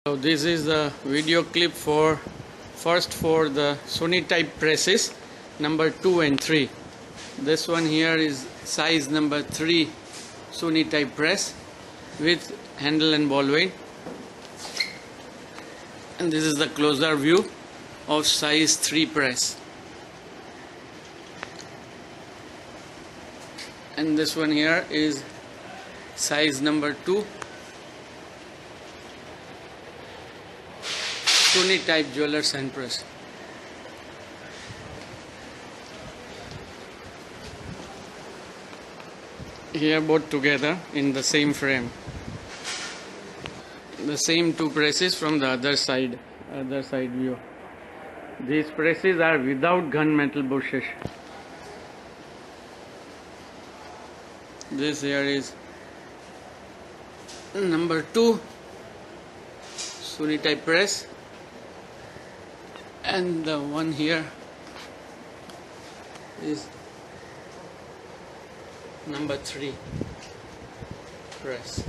So this is the video clip for the Soni type presses number 2 and 3. This one here is size number 3 Soni type press with handle and ball weight, and this is the closer view of size 3 press. And this one here is size number 2 Soni type jeweler's hand press. Here both together in the same frame. The same two presses from the other side view. These presses are without gunmetal bushes. This here is number 2 Soni type press, and the one here is number 3 press.